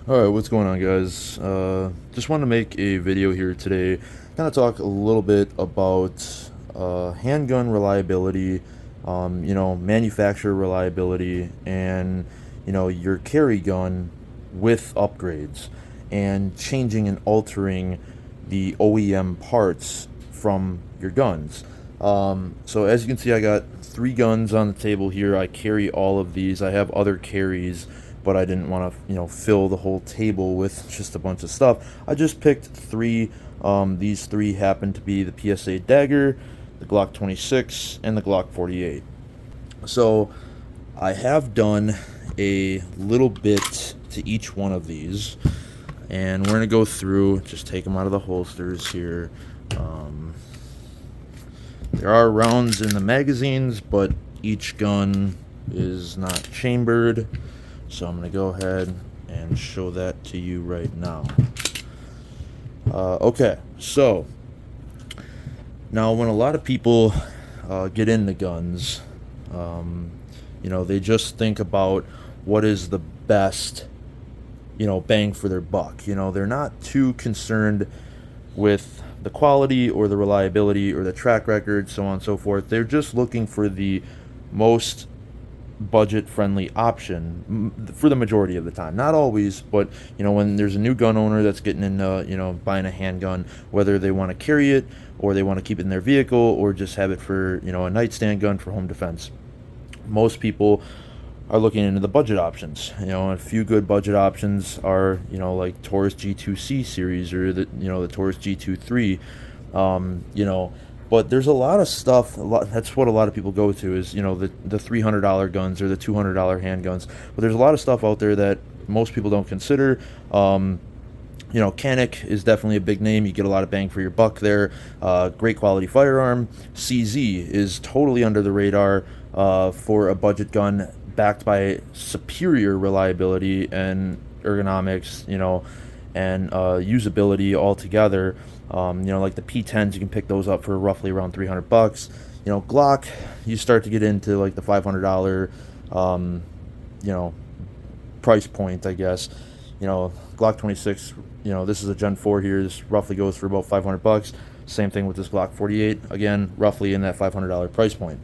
Alright, what's going on, guys? Just wanted to make a video here today, kind of talk a little bit about handgun reliability, manufacturer reliability, and, your carry gun with upgrades, and changing and altering the OEM parts from your guns. So as you can see, I got 3 guns on the table here. I carry all of these. I have other carries, but I didn't want to, fill the whole table with just a bunch of stuff. I just picked 3. These 3 happen to be the PSA Dagger, the Glock 26, and the Glock 48. So I have done a little bit to each one of these, and we're going to go through, just take them out of the holsters here. There are rounds in the magazines, but each gun is not chambered. So I'm going to go ahead and show that to you right now. Okay, so now when a lot of people get into guns, they just think about what is the best, bang for their buck. They're not too concerned with the quality or the reliability or the track record, so on and so forth. They're just looking for the most budget friendly option for the majority of the time. Not always, but when there's a new gun owner that's getting into buying a handgun, whether they want to carry it or they want to keep it in their vehicle or just have it for a nightstand gun for home defense, most people are looking into the budget options. A few good budget options are like Taurus G2C series or the Taurus G23. But there's a lot of stuff. That's what a lot of people go to is the $300 guns or the $200 handguns. But there's a lot of stuff out there that most people don't consider. Canik is definitely a big name. You get a lot of bang for your buck there. Great quality firearm. CZ is totally under the radar for a budget gun, backed by superior reliability and ergonomics, and usability altogether. Like the P10s, you can pick those up for roughly around $300. Glock, you start to get into like the $500, price point, I guess. Glock 26, this is a Gen 4 here. This roughly goes for about $500. Same thing with this Glock 48, again, roughly in that $500 price point.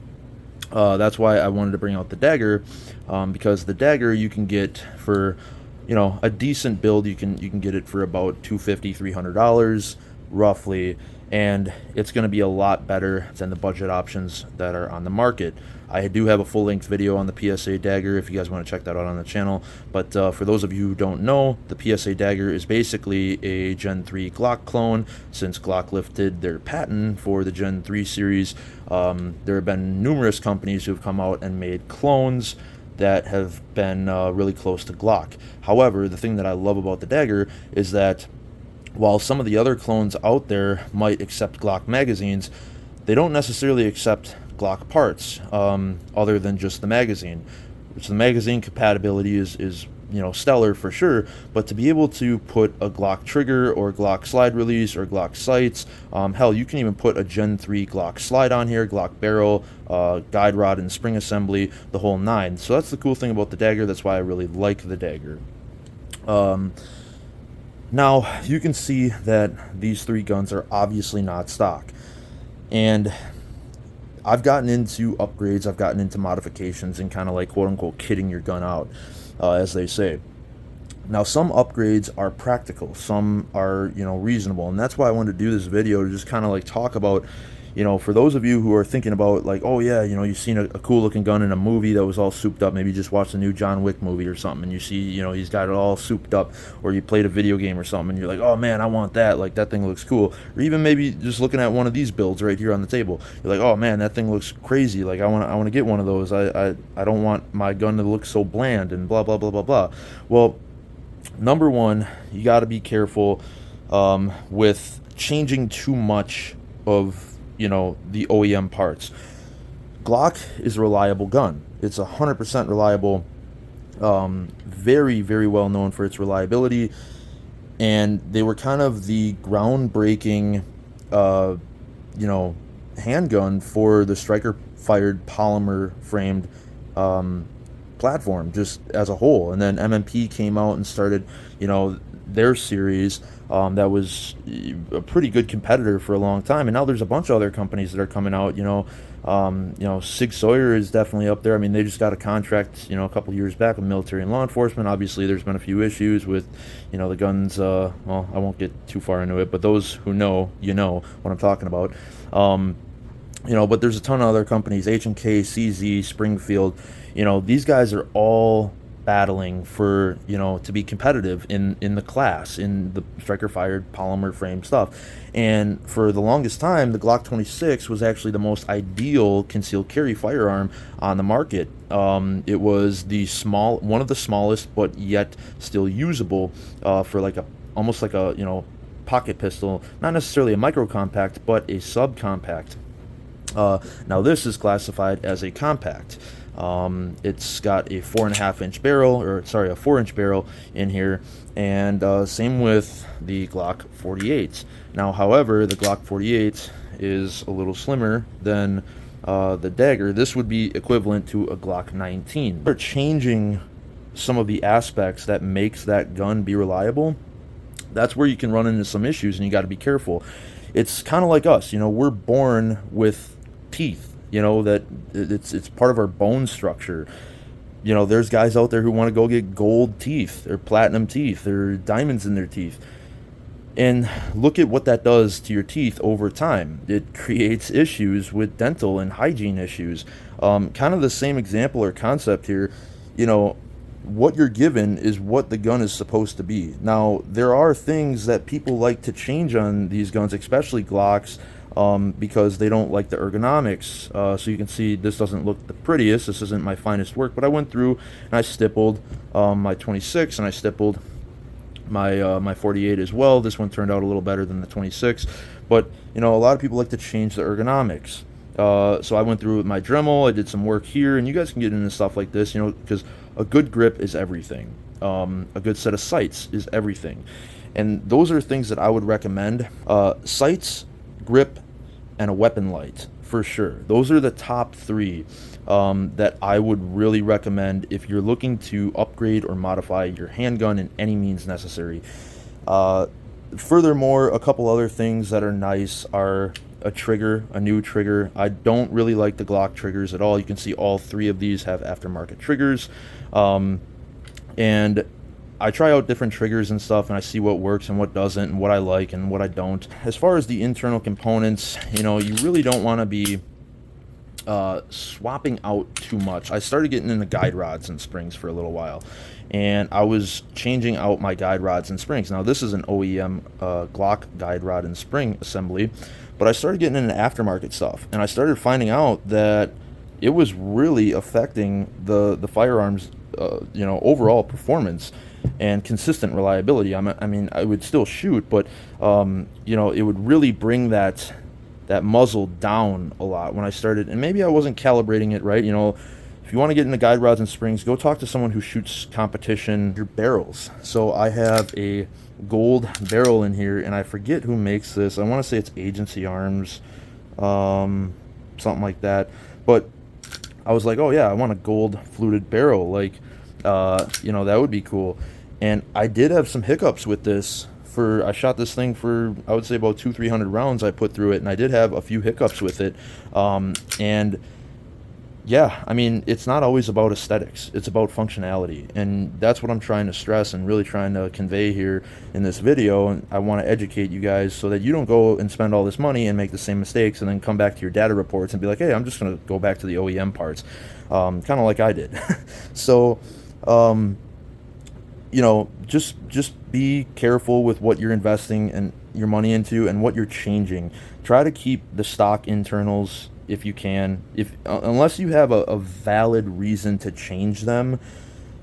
That's why I wanted to bring out the Dagger, because the Dagger you can get for, a decent build. You can get it for about $250, $300 roughly, and it's going to be a lot better than the budget options that are on the market. I do have a full-length video on the PSA Dagger if you guys want to check that out on the channel. But for those of you who don't know, the PSA Dagger is basically a Gen 3 Glock clone. Since Glock lifted their patent for the Gen 3 series, there have been numerous companies who have come out and made clones that have been really close to Glock. However, the thing that I love about the Dagger is that while some of the other clones out there might accept Glock magazines, they don't necessarily accept Glock parts, other than just the magazine. Which the magazine compatibility is stellar for sure, but to be able to put a Glock trigger or Glock slide release or Glock sights, hell, you can even put a Gen 3 Glock slide on here, Glock barrel, guide rod and spring assembly, the whole 9. So that's the cool thing about the Dagger. That's why I really like the Dagger. Now, you can see that these 3 guns are obviously not stock. And I've gotten into upgrades, I've gotten into modifications, and kind of like quote-unquote kitting your gun out, as they say. Now, some upgrades are practical, some are, reasonable, and that's why I wanted to do this video, to just kind of like talk about, for those of you who are thinking about like, oh yeah, you've seen a cool looking gun in a movie that was all souped up. Maybe you just watched the new John Wick movie or something, and you see, he's got it all souped up, or you played a video game or something, and you're like, oh man, I want that. Like, that thing looks cool. Or even maybe just looking at one of these builds right here on the table, you're like, oh man, that thing looks crazy. Like, I want to get one of those. I don't want my gun to look so bland and blah blah blah blah blah. Well, number one, you got to be careful with changing too much of the OEM parts. Glock is a reliable gun. It's 100% reliable. Very, very well known for its reliability. And they were kind of the groundbreaking, handgun for the striker-fired polymer-framed platform just as a whole. And then MMP came out and started, you know, their series, that was a pretty good competitor for a long time. And now there's a bunch of other companies that are coming out. Sig Sauer is definitely up there. I mean, they just got a contract, a couple years back with military and law enforcement. Obviously, there's been a few issues with, the guns. Well, I won't get too far into it, but those who know, what I'm talking about. But there's a ton of other companies, H&K, CZ, Springfield. These guys are all battling for, to be competitive in the class, in the striker fired polymer frame stuff. And for the longest time, the Glock 26 was actually the most ideal concealed carry firearm on the market. It was one of the smallest, but yet still usable, for almost like a pocket pistol, not necessarily a micro compact, but a subcompact. Now this is classified as a compact. It's got a 4.5-inch barrel, a 4-inch barrel in here, and same with the Glock 48. Now, however, the Glock 48 is a little slimmer than the Dagger. This would be equivalent to a Glock 19. They're changing some of the aspects that makes that gun be reliable. That's where you can run into some issues, and you got to be careful. It's kind of like us, we're born with teeth. That it's part of our bone structure. There's guys out there who want to go get gold teeth or platinum teeth or diamonds in their teeth. And look at what that does to your teeth over time. It creates issues with dental and hygiene issues. Kind of the same example or concept here. What you're given is what the gun is supposed to be. Now, there are things that people like to change on these guns, especially Glocks, because they don't like the ergonomics. So you can see this doesn't look the prettiest. This isn't my finest work, but I went through and I stippled my 26 and I stippled my 48 as well. This one turned out a little better than the 26, but a lot of people like to change the ergonomics. So I went through with my Dremel. I did some work here, and you guys can get into stuff like this, because a good grip is everything. A good set of sights is everything, and those are things that I would recommend. Sights, grip, and a weapon light for sure. Those are the top three that I would really recommend if you're looking to upgrade or modify your handgun in any means necessary. Furthermore, a couple other things that are nice are a new trigger. I don't really like the Glock triggers at all. You can see all three of these have aftermarket triggers, and I try out different triggers and stuff, and I see what works and what doesn't, and what I like and what I don't. As far as the internal components, you really don't want to be swapping out too much. I started getting into guide rods and springs for a little while, and I was changing out my guide rods and springs. Now, this is an OEM Glock guide rod and spring assembly, but I started getting into aftermarket stuff, and I started finding out that it was really affecting the firearms, overall performance and consistent reliability. I mean, I would still shoot, but it would really bring that muzzle down a lot when I started, and maybe I wasn't calibrating it right. If you want to get into guide rods and springs, go talk to someone who shoots competition your barrels. So I have a gold barrel in here, and I forget who makes this. I want to say it's Agency Arms, something like that. But I was like, oh yeah, I want a gold fluted barrel, that would be cool. And I did have some hiccups with this. I shot this thing for, I would say, about 200-300 rounds I put through it, and I did have a few hiccups with it. And yeah, I mean, it's not always about aesthetics. It's about functionality, and that's what I'm trying to stress and really trying to convey here in this video. And I want to educate you guys so that you don't go and spend all this money and make the same mistakes and then come back to your data reports and be like, hey, I'm just going to go back to the OEM parts, kind of like I did. So, just be careful with what you're investing and your money into and what you're changing. Try to keep the stock internals if you can, unless you have a valid reason to change them,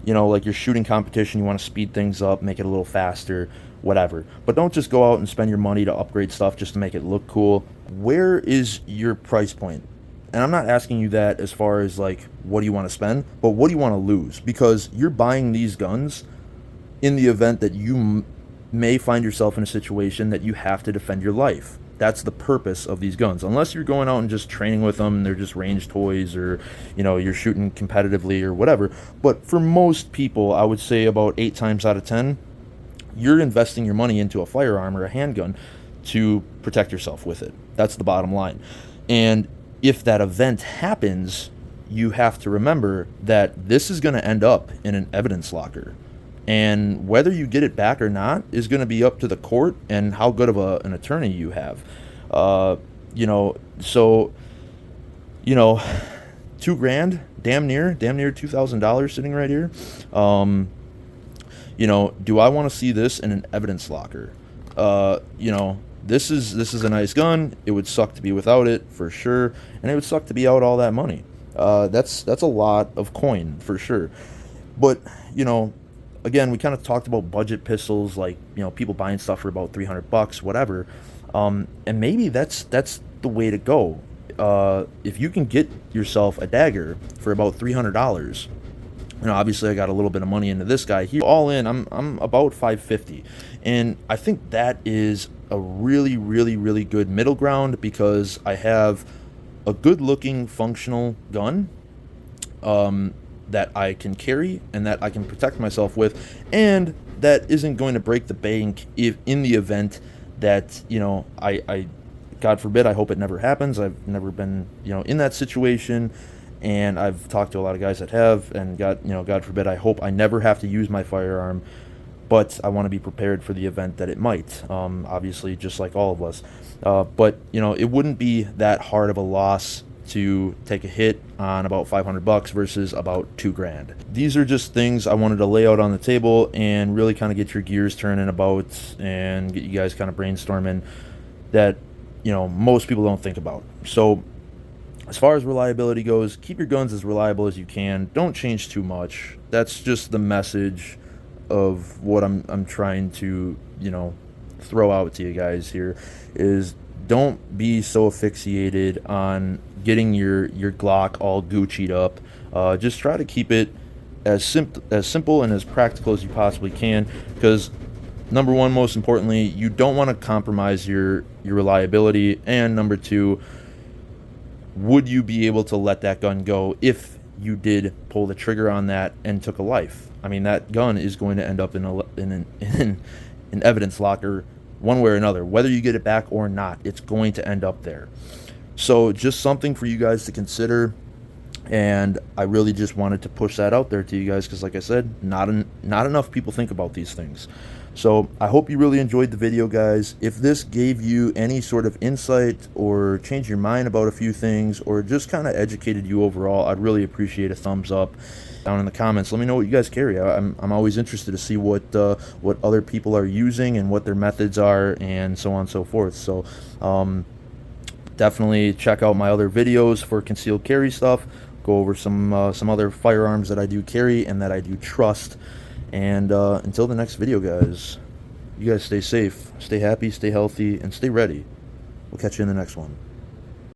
like you're shooting competition, you want to speed things up, make it a little faster, whatever. But don't just go out and spend your money to upgrade stuff just to make it look cool. Where is your price point? And I'm not asking you that as far as what do you want to spend, but what do you want to lose? Because you're buying these guns in the event that you may find yourself in a situation that you have to defend your life. That's the purpose of these guns. Unless you're going out and just training with them, they're just range toys, or you're shooting competitively or whatever. But for most people, I would say about 8 times out of 10, you're investing your money into a firearm or a handgun to protect yourself with it. That's the bottom line. And if that event happens, you have to remember that this is going to end up in an evidence locker. And whether you get it back or not is going to be up to the court and how good of an attorney you have. So, $2,000, damn near $2,000 sitting right here. Do I want to see this in an evidence locker? This is a nice gun. It would suck to be without it for sure, and it would suck to be out all that money. That's a lot of coin for sure. But again, we kind of talked about budget pistols, like people buying stuff for about $300, whatever. And maybe that's the way to go. If you can get yourself a dagger for about $300. Obviously I got a little bit of money into this guy here. All in, I'm about $550, and I think that is a really, really, really good middle ground, because I have a good-looking, functional gun that I can carry and that I can protect myself with, and that isn't going to break the bank if in the event that I God forbid, I hope it never happens. I've never been in that situation. And I've talked to a lot of guys that have, and God forbid, I hope I never have to use my firearm, but I want to be prepared for the event that it might. Obviously, just like all of us. But it wouldn't be that hard of a loss to take a hit on about $500 versus about $2,000. These are just things I wanted to lay out on the table and really kind of get your gears turning about, and get you guys kind of brainstorming that most people don't think about. So, as far as reliability goes, keep your guns as reliable as you can. Don't change too much. That's just the message of what I'm trying to, throw out to you guys here, is don't be so asphyxiated on getting your Glock all Gucci'd up. Just try to keep it as simple and as practical as you possibly can, because number one, most importantly, you don't want to compromise your reliability, and number two, would you be able to let that gun go if you did pull the trigger on that and took a life? I mean, that gun is going to end up in an evidence locker one way or another. Whether you get it back or not, it's going to end up there. So just something for you guys to consider. And I really just wanted to push that out there to you guys, because like I said, not enough people think about these things. So I hope you really enjoyed the video, guys. If this gave you any sort of insight or changed your mind about a few things, or just kind of educated you overall, I'd really appreciate a thumbs up down in the comments. Let me know what you guys carry. I'm always interested to see what other people are using and what their methods are, and so on and so forth. So definitely check out my other videos for concealed carry stuff. Go over some other firearms that I do carry and that I do trust. And until the next video, guys, you guys stay safe, stay happy, stay healthy, and stay ready. We'll catch you in the next one.